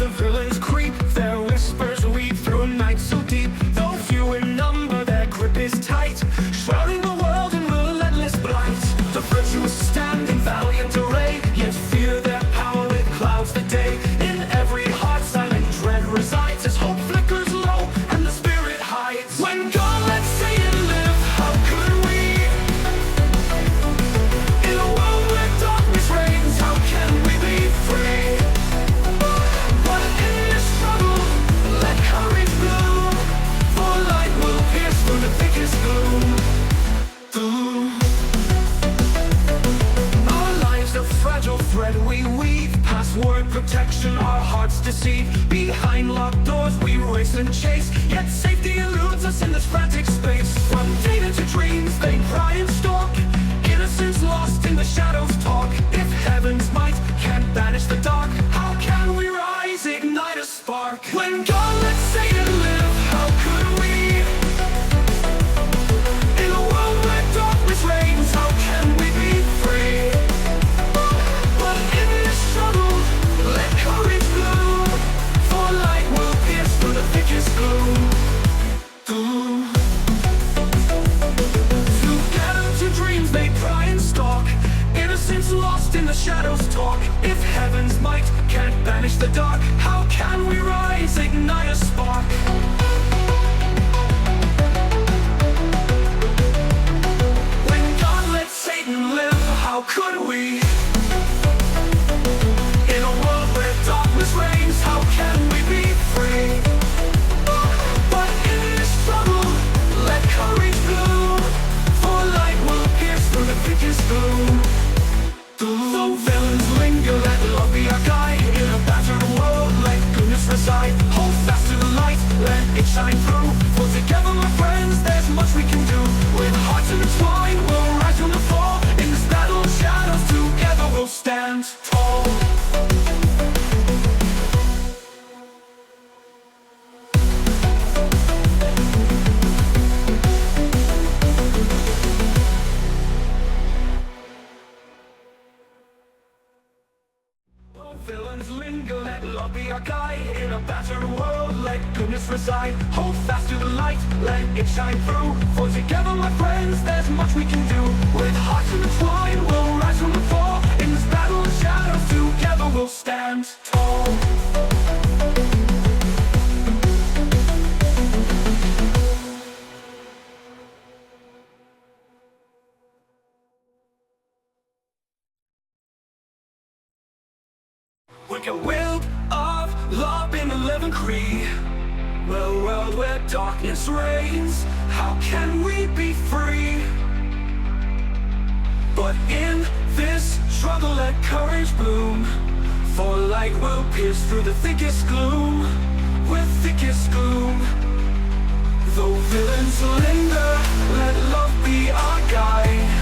the villains creep, their whispers weave through a night so deep. Though few in number, their grip is tight, shrouding the world in relentless blight. The virtuous stand in valiant array, yet fear their power, it clouds the day. In every heart silent dread resides, as hope flickers low and the spirit hides. When God lets Satan live, how could we? In a world where darkness reigns, how can we be free? But in this struggle, let courage bloom, for light will pierce through the thickest gloom. Our lives a fragile thread we weave, password protection, our hearts deceive. Behind locked doors we race and chase, yet safety eludes us in this frantic space. From data to dreams they pry and stalk, innocence lost in the shadows talk. If heaven's might can't banish the dark, how can we rise, ignite a spark? When God lets Satan live, how could we? In a world where darkness reigns, how can we be free? But in this struggle, let courage bloom, for light will pierce through the thickest gloom. Together to dreams they pry and stalk, innocence lost in the shadows talk. If heaven's might can't banish the dark, how can we rise, ignite a spark? When God lets Satan live, how could we? In a world where darkness reigns, how can we be free? But in this struggle, let courage bloom, for light will pierce through the thickest gloom. Though villains linger, let love be our guide. In a battered world, let goodness reside. Hold fast to the light, let it shine through. For together, my friends, there's much we can do. With hearts intertwined, we'll rise from the fall. In this battle of shadows, together we'll stand tall. Villains linger, let love be our guide. In a battered world, let goodness reside. Hold fast to the light, let it shine through. For together, my friends, there's much we can do. With hearts intertwined, we'll rise from the fall. In this battle of shadows, together we'll stand tall. Wicked will of love in the living creed. Well, world where darkness reigns, how can we be free? But in this struggle let courage bloom, for light will pierce through the thickest gloom. With thickest gloom, though villains linger, let love be our guide.